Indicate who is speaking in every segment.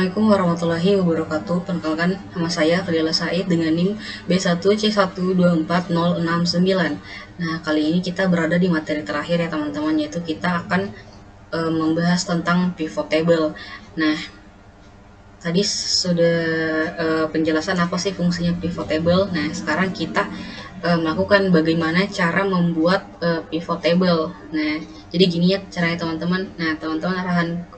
Speaker 1: Assalamualaikum warahmatullahi wabarakatuh. Perkenalkan, nama saya Fadila Said dengan NIM B1C124069. Nah, kali ini kita berada di materi terakhir ya teman-teman, yaitu kita akan membahas tentang pivot table. Nah, tadi sudah penjelasan apa sih fungsinya pivot table. Nah, sekarang kita melakukan bagaimana cara membuat pivot table. Nah, jadi gini ya caranya teman-teman. Nah, teman-teman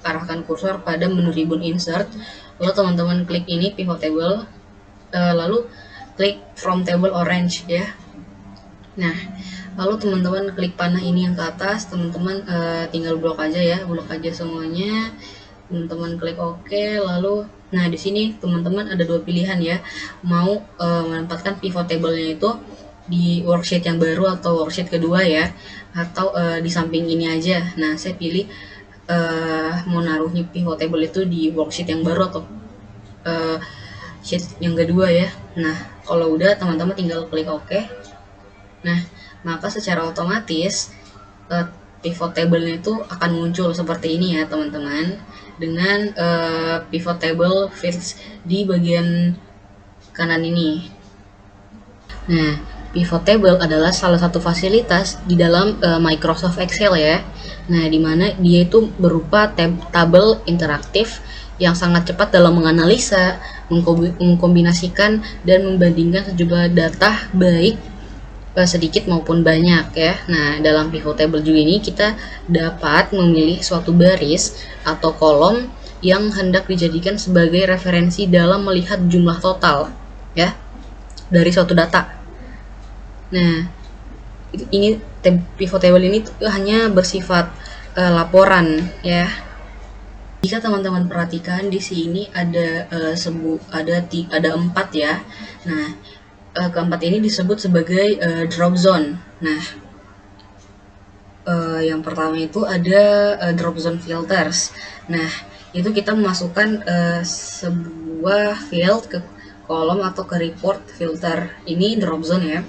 Speaker 1: arahkan kursor pada menu ribbon insert, lalu teman-teman klik ini pivot table, lalu klik from table orange ya. Nah, lalu teman-teman klik panah ini yang ke atas, teman-teman tinggal blok aja ya, blok aja semuanya. Teman-teman klik OK, lalu nah di sini teman-teman ada dua pilihan ya, mau menempatkan pivot table-nya itu di worksheet yang baru atau worksheet kedua ya, atau di samping ini aja. Nah, saya pilih mau naruhnya pivot table itu di worksheet yang baru atau sheet yang kedua ya. Nah, kalau udah teman-teman tinggal klik OK. Nah, maka secara otomatis pivot table-nya itu akan muncul seperti ini ya teman-teman, dengan pivot table fields di bagian kanan ini. Nah, pivot table adalah salah satu fasilitas di dalam Microsoft Excel ya. Nah, di mana dia itu berupa tabel interaktif yang sangat cepat dalam menganalisa, mengkombinasikan, dan membandingkan sejumlah data baik sedikit maupun banyak ya. Nah, dalam pivot table juga ini kita dapat memilih suatu baris atau kolom yang hendak dijadikan sebagai referensi dalam melihat jumlah total ya dari suatu data. Nah, ini pivot table ini hanya bersifat laporan ya. Jika teman-teman perhatikan di sini ada ada 4 ya. Nah, keempat ini disebut sebagai drop zone. Nah, yang pertama itu ada drop zone filters. Nah, itu kita memasukkan sebuah field ke kolom atau ke report filter. Ini drop zone ya.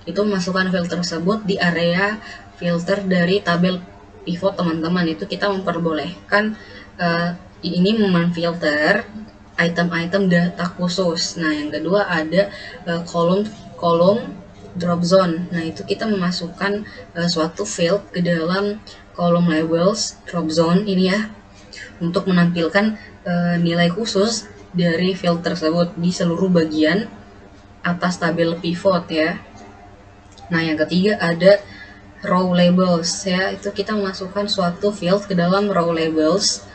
Speaker 1: Itu memasukkan filter tersebut di area filter dari tabel pivot teman-teman. Itu kita memperbolehkan ini memfilter item-item data khusus. Nah, yang kedua ada kolom drop zone. Nah, itu kita memasukkan suatu field ke dalam kolom labels drop zone ini ya, untuk menampilkan nilai khusus dari field tersebut di seluruh bagian atas tabel pivot ya. Nah, yang ketiga ada row labels ya, itu kita memasukkan suatu field ke dalam row labels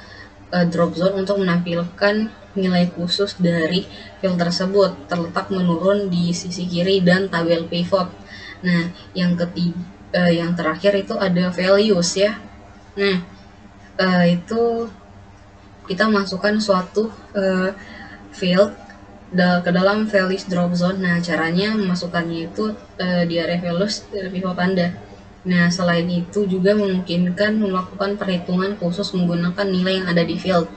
Speaker 1: drop zone untuk menampilkan nilai khusus dari field tersebut terletak menurun di sisi kiri dan tabel pivot. Nah, yang terakhir itu ada values ya. Nah, itu kita masukkan suatu field ke dalam values drop zone. Nah, caranya memasukkannya itu di area values pivot Anda. Nah, selain itu juga memungkinkan melakukan perhitungan khusus menggunakan nilai yang ada di field.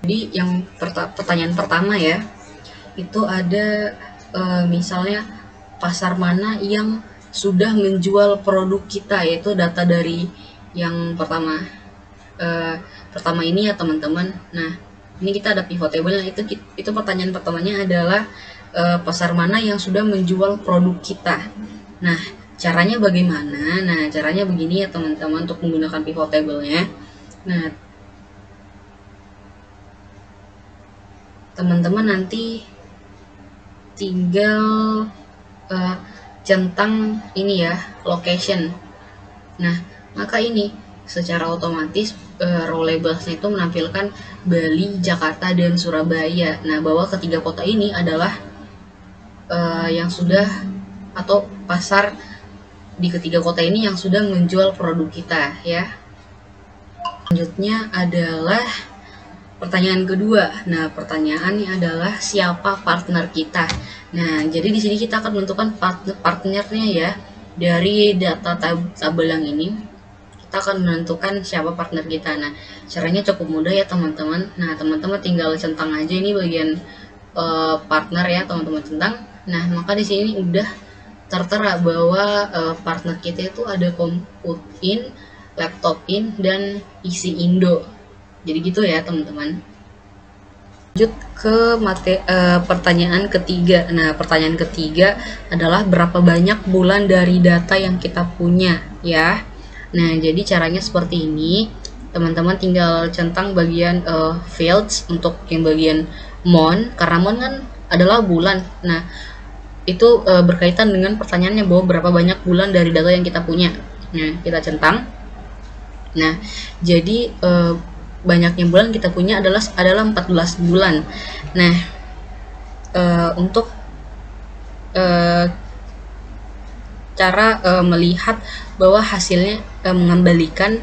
Speaker 1: Jadi yang pertanyaan pertama ya, itu ada misalnya pasar mana yang sudah menjual produk kita, yaitu data dari yang pertama ini ya teman-teman. Nah, ini kita ada pivot table. Itu pertanyaan pertamanya adalah pasar mana yang sudah menjual produk kita. Nah, caranya bagaimana? Nah, caranya begini ya teman-teman untuk menggunakan pivot table-nya. Nah, teman-teman nanti tinggal centang ini ya, location. Nah, maka ini secara otomatis row labels-nya itu menampilkan Bali, Jakarta, dan Surabaya. Nah, bahwa ketiga kota ini adalah yang sudah, atau pasar di ketiga kota ini yang sudah menjual produk kita ya. Selanjutnya adalah pertanyaan kedua. Nah, pertanyaannya adalah siapa partner kita. Nah, jadi di sini kita akan menentukan partnernya ya. Dari data tabel yang ini, kita akan menentukan siapa partner kita. Nah, caranya cukup mudah ya teman-teman. Nah, teman-teman tinggal centang aja ini bagian partner ya, teman-teman centang. Nah, maka di sini udah tertera bahwa partner kita itu ada Compute In, Laptop In, dan PC Indo. Jadi gitu ya teman-teman. Lanjut ke pertanyaan ketiga. Nah, pertanyaan ketiga adalah berapa banyak bulan dari data yang kita punya, ya. Nah, jadi caranya seperti ini. Teman-teman tinggal centang bagian fields untuk yang bagian month, karena month kan adalah bulan. Nah, itu berkaitan dengan pertanyaannya bahwa berapa banyak bulan dari data yang kita punya. Nah, kita centang. Nah, jadi banyaknya bulan kita punya adalah 14 bulan. Nah, untuk cara melihat bahwa hasilnya mengembalikan,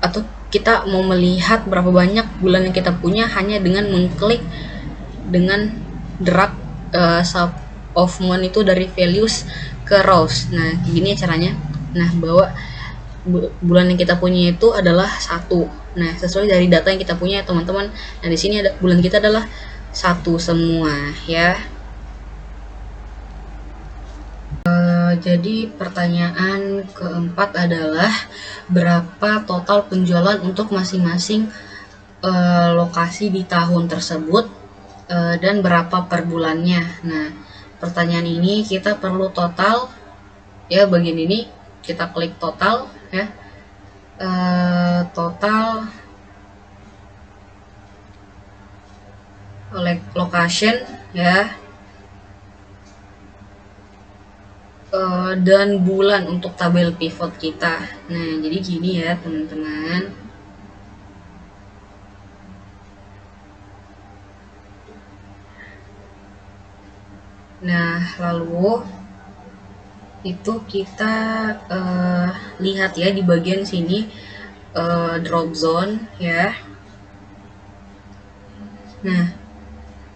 Speaker 1: atau kita mau melihat berapa banyak bulan yang kita punya hanya dengan mengklik dengan drag sub of month itu dari values ke rows. Nah, gini caranya. Nah, bahwa bulan yang kita punya itu adalah 1. Nah, sesuai dari data yang kita punya, teman-teman. Nah, di sini ada bulan kita adalah 1 semua, ya. Jadi pertanyaan keempat adalah berapa total penjualan untuk masing-masing lokasi di tahun tersebut, dan berapa per bulannya. Nah, pertanyaan ini kita perlu total, ya. Bagian ini kita klik total, ya. Total location, ya, dan bulan untuk tabel pivot kita. Nah, jadi gini ya teman-teman. Nah, lalu itu kita lihat ya di bagian sini drop zone, ya. Nah,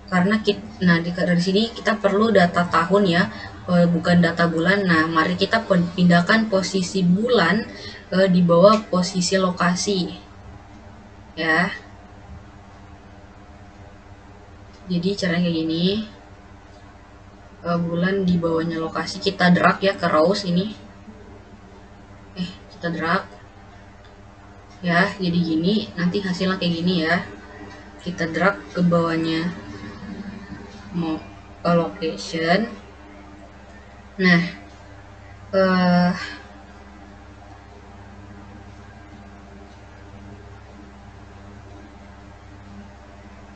Speaker 1: karena dari sini kita perlu data tahun, ya, bukan data bulan. Nah, mari kita pindahkan posisi bulan di bawah posisi lokasi, ya. Jadi caranya kayak gini. Bulan di bawahnya lokasi, kita drag ya ke rows ini. Kita drag, ya, jadi gini. Nanti hasilnya kayak gini, ya. Kita drag ke bawahnya mau location. Nah,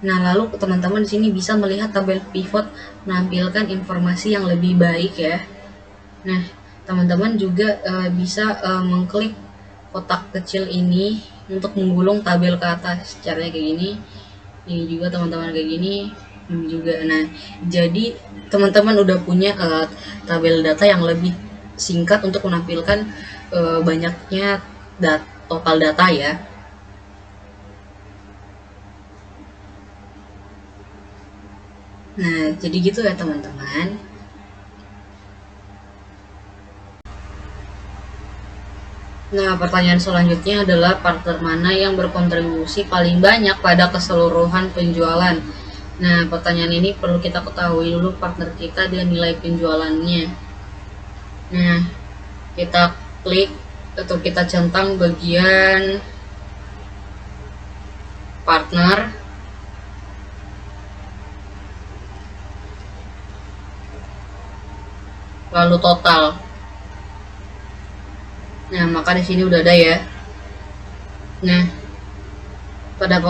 Speaker 1: lalu teman-teman di sini bisa melihat tabel pivot menampilkan informasi yang lebih baik, ya. Nah, teman-teman juga bisa mengklik kotak kecil ini untuk menggulung tabel ke atas. Caranya kayak gini. Ini juga teman-teman kayak gini. Ini juga. Nah, jadi teman-teman udah punya tabel data yang lebih singkat untuk menampilkan banyaknya total data, ya. Nah, jadi gitu ya teman-teman. Nah, pertanyaan selanjutnya adalah partner mana yang berkontribusi paling banyak pada keseluruhan penjualan. Nah, pertanyaan ini perlu kita ketahui dulu partner kita dan nilai penjualannya. Nah, kita klik atau kita centang bagian partner. Lalu total. Nah, maka di sini udah ada, ya. Nah, pada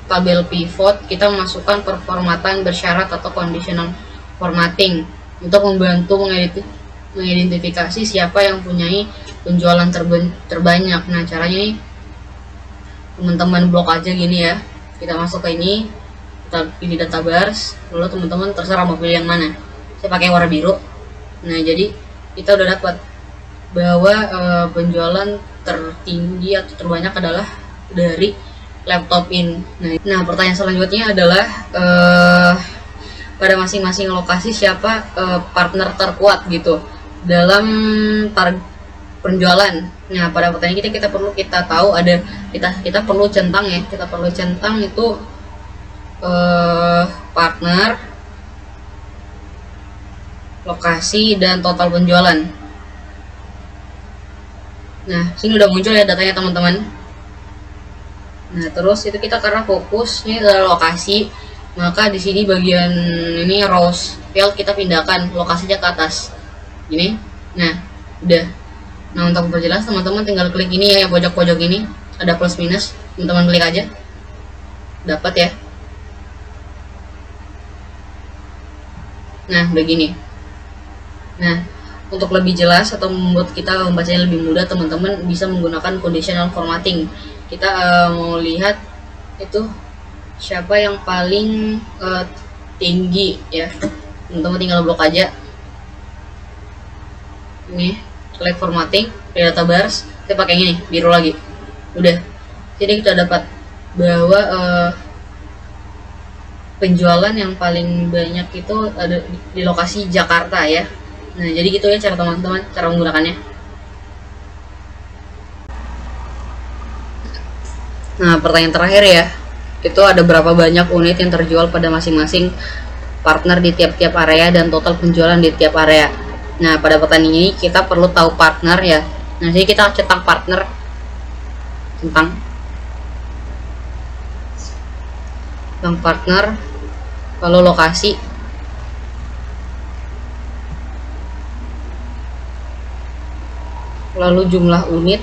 Speaker 1: tabel pivot kita masukkan performatan bersyarat atau conditional formatting untuk membantu mengidentifikasi siapa yang mempunyai penjualan terbanyak. Nah, caranya ini teman-teman blok aja gini, ya. Kita masuk ke ini, kita pilih data bars, lalu teman-teman terserah mau pilih yang mana. Saya pakai warna biru. Nah, jadi kita udah dapat bahwa penjualan tertinggi atau terbanyak adalah dari laptop ini. Nah, pertanyaan selanjutnya adalah pada masing-masing lokasi siapa partner terkuat gitu dalam penjualan. Nah, pada pertanyaan kita perlu tahu ada kita perlu centang, ya. Kita perlu centang itu partner, lokasi, dan total penjualan. Nah, sini udah muncul ya datanya teman-teman. Nah, terus itu kita karena fokus ini adalah lokasi, maka di sini bagian ini rows field kita pindahkan lokasinya ke atas. Gini. Nah, udah. Nah, untuk memperjelas teman-teman tinggal klik ini ya, yang pojok-pojok ini ada plus minus, teman-teman klik aja. Dapat ya. Nah, begini. Nah, untuk lebih jelas atau membuat kita membacanya lebih mudah, teman-teman bisa menggunakan conditional formatting. Kita mau lihat itu siapa yang paling tinggi ya. Teman-teman tinggal blok aja. Ini, klik formatting, data bars, kita pakai ini, biru lagi. Udah. Jadi kita dapat bahwa penjualan yang paling banyak itu ada di lokasi Jakarta ya. Nah, jadi gitu ya cara teman-teman cara menggunakannya. Nah, pertanyaan terakhir ya. Itu ada berapa banyak unit yang terjual pada masing-masing partner di tiap-tiap area dan total penjualan di tiap area. Nah, pada pertanyaan ini kita perlu tahu partner ya. Nah, jadi kita centang partner, centang partner, lalu lokasi, lalu jumlah unit,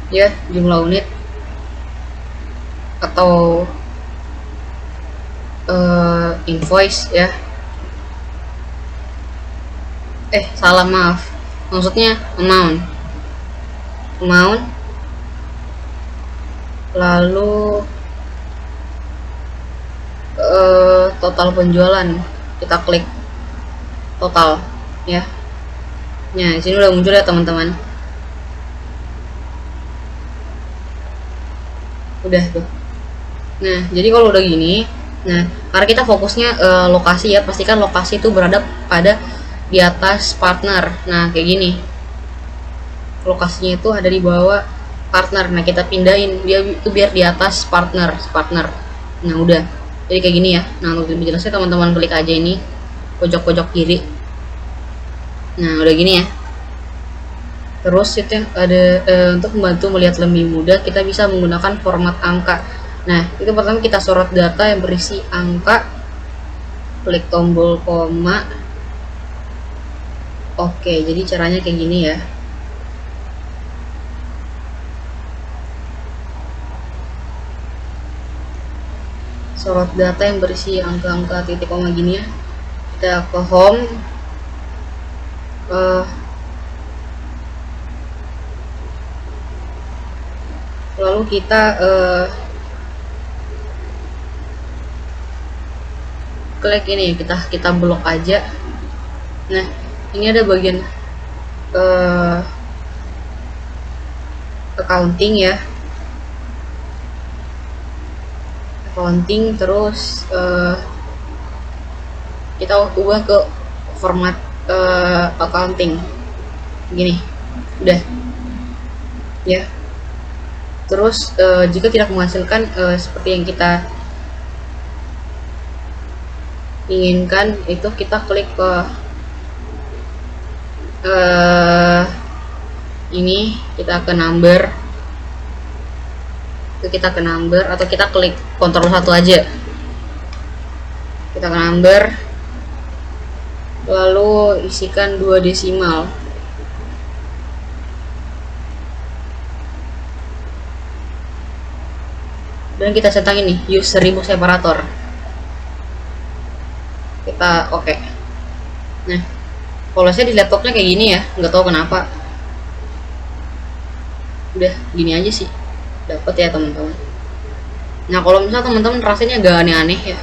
Speaker 1: ya jumlah unit atau invoice ya. Salah, maaf, maksudnya amount, lalu total penjualan, kita klik total ya. Nah, di sini udah muncul ya teman-teman. Udah tuh. Nah, jadi kalau udah gini, nah karena kita fokusnya lokasi ya, pastikan lokasi itu berada pada di atas partner. Nah, kayak gini, lokasinya itu ada di bawah partner. Nah, kita pindahin dia itu biar di atas partner. Nah, udah jadi kayak gini ya. Nah, untuk lebih jelasnya teman-teman klik aja ini pojok-pojok kiri. Nah, udah gini ya. Terus itu ada untuk membantu melihat lebih mudah, kita bisa menggunakan format angka. Nah, itu pertama kita sorot data yang berisi angka, klik tombol koma. Oke, jadi caranya kayak gini ya. Sorot data yang berisi angka-angka titik koma gini ya. Kita ke home, lalu kita klik ini, kita blok aja. Nah, ini ada bagian accounting ya, terus kita ubah ke format accounting gini, udah ya. Terus jika tidak menghasilkan seperti yang kita inginkan, itu kita klik ke ini, kita ke number, atau kita klik Ctrl 1 aja, kita ke number, lalu isikan 2 desimal. Dan kita centang ini use 1000 separator, kita oke. Nah, kalau saya di laptopnya kayak gini ya, nggak tahu kenapa. Udah gini aja sih dapat ya teman-teman. Nah, kalau misalnya teman-teman rasanya agak aneh-aneh ya,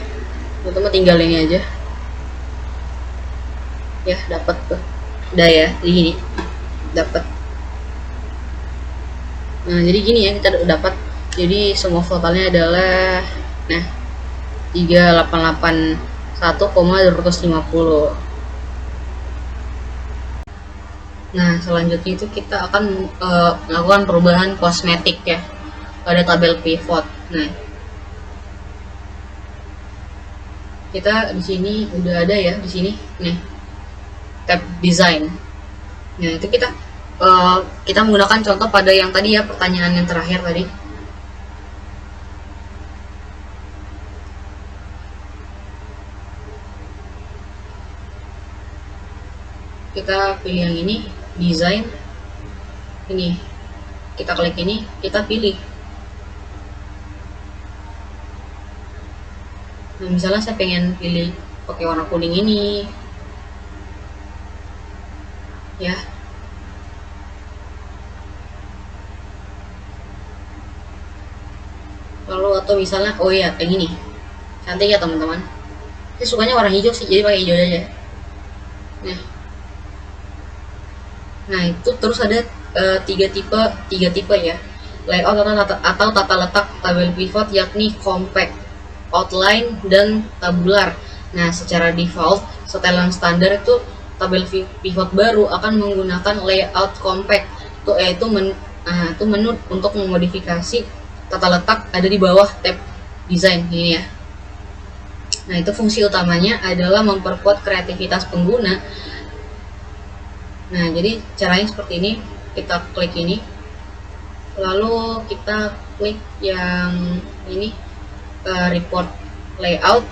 Speaker 1: teman-teman tinggal ini aja ya, dapat tuh. Udah ya, jadi gini dapat. Nah, jadi gini ya, kita dapat. Jadi semua totalnya adalah 388,250. Nah, selanjutnya itu kita akan melakukan perubahan kosmetik ya pada tabel pivot. Nah, kita di sini udah ada ya, di sini nih tab design. Nah itu kita menggunakan contoh pada yang tadi ya, pertanyaan yang terakhir tadi. Kita pilih yang ini, design, ini kita klik ini, kita pilih. Nah misalnya saya pengen pilih pakai warna kuning ini ya, lalu atau misalnya oh iya yang ini cantik ya teman-teman, saya sukanya warna hijau sih, jadi pakai hijau aja. Nah itu terus ada tiga tipe ya, layout atau tata letak tabel pivot, yakni compact, outline, dan tabular. Nah secara default setelan standar itu tabel pivot baru akan menggunakan layout compact, itu menu untuk memodifikasi tata letak ada di bawah tab design ini ya. Nah itu fungsi utamanya adalah memperkuat kreativitas pengguna. Nah jadi caranya seperti ini, kita klik ini, lalu kita klik yang ini, report layout.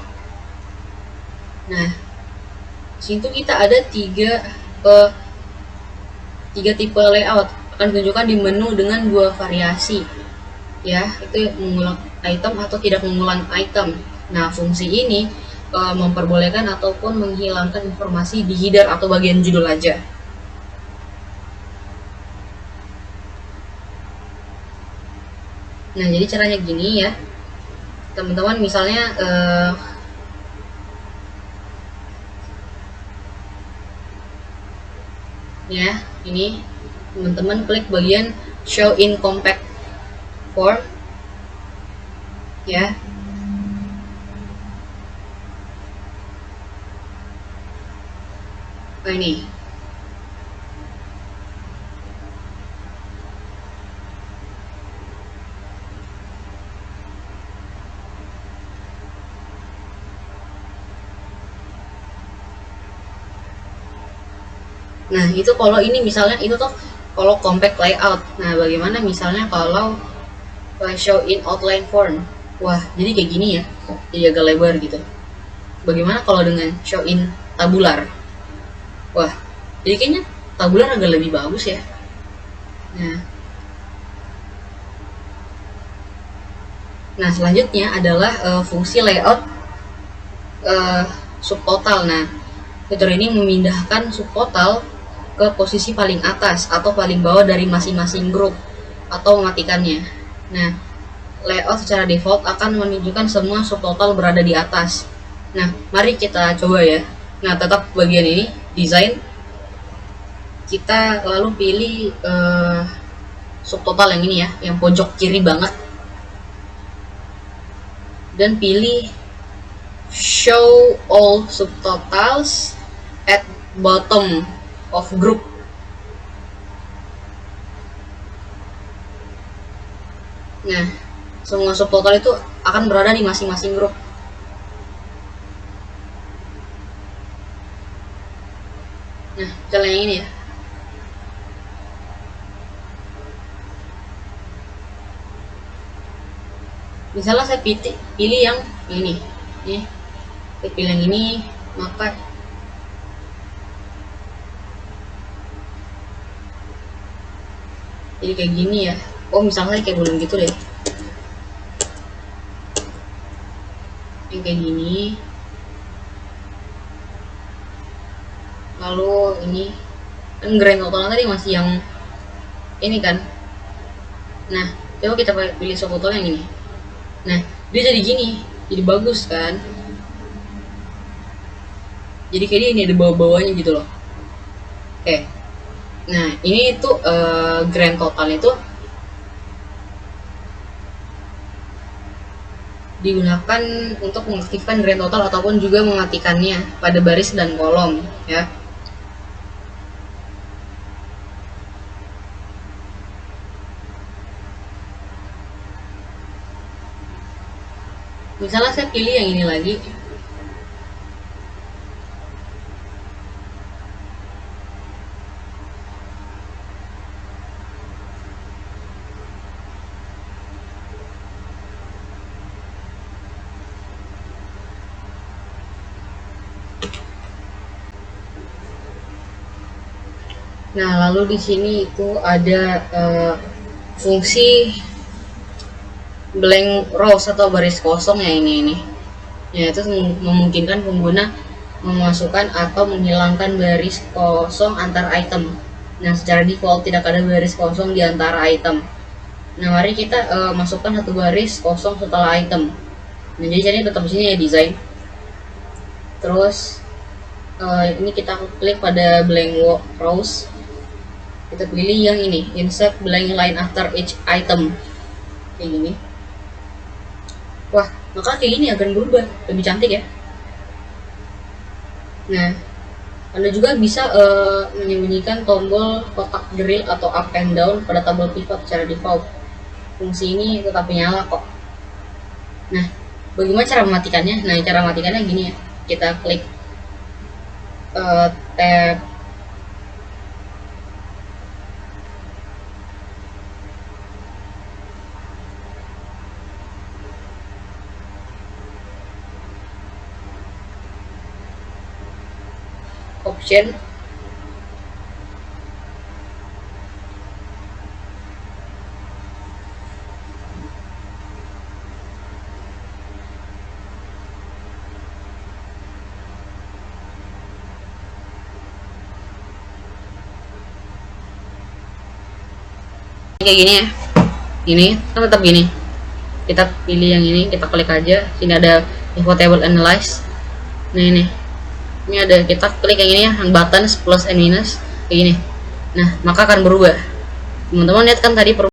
Speaker 1: Nah situ kita ada tiga tipe layout, akan ditunjukkan di menu dengan dua variasi ya, itu mengulang item atau tidak mengulang item. Nah fungsi ini memperbolehkan ataupun menghilangkan informasi di header atau bagian judul aja. Nah jadi caranya gini ya teman-teman, misalnya ya ini teman-teman klik bagian show in compact form ya. Oh ini nah itu kalau ini misalnya itu tuh kalau compact layout. Nah bagaimana misalnya kalau show in outline form? Wah jadi kayak gini ya, jadi agak lebar gitu. Bagaimana kalau dengan show in tabular? Wah jadi kayaknya tabular agak lebih bagus ya. Nah selanjutnya adalah fungsi layout subtotal. Nah fitur ini memindahkan subtotal ke posisi paling atas atau paling bawah dari masing-masing grup atau mematikannya. Nah layout secara default akan menunjukkan semua subtotal berada di atas. Nah mari kita coba ya. Nah tetap bagian ini design, kita lalu pilih subtotal yang ini ya, yang pojok kiri banget, dan pilih show all subtotals at bottom of group. Nah semua subtotal itu akan berada di masing-masing grup. Nah misalnya yang ini ya, misalnya saya pilih yang ini nih, saya pilih yang ini, maka jadi kayak gini ya. Oh misalnya kayak belum gitu deh, yang kayak gini, lalu ini kan grand total tadi masih yang ini kan. Nah coba kita pilih subtotal yang ini. Nah dia jadi gini, jadi bagus kan, jadi kayak ini ada bawah-bawahnya gitu loh. Oke nah ini tuh grand total itu digunakan untuk mengaktifkan grand total ataupun juga mematikannya pada baris dan kolom ya. Misalnya saya pilih yang ini lagi, Nah, lalu di sini itu ada fungsi blank rows atau baris kosong ya ini. Ya, itu memungkinkan pengguna memasukkan atau menghilangkan baris kosong antar item. Nah, secara default tidak ada baris kosong di antara item. Nah, mari kita masukkan satu baris kosong setelah item. Nah, jadi caranya tetap di sini ya, design. Terus ini kita klik pada blank rows. Kita pilih yang ini, insert blank line after each item. Kayak gini. Wah, maka kayak gini akan berubah, lebih cantik ya. Nah, Anda juga bisa menyembunyikan tombol kotak drill atau up and down pada tabel pivot secara default. Fungsi ini tetap menyala kok. Nah, bagaimana cara mematikannya? Nah, cara mematikannya gini ya. Kita klik tab option, kayak gini ya. Ini kan tetap gini. Kita pilih yang ini, kita klik aja. Sini ada pivot table analyze. Nah, ini ada, kita klik yang ini ya, yang buttons plus and minus kayak gini. Nah, maka akan berubah. Teman-teman lihat kan tadi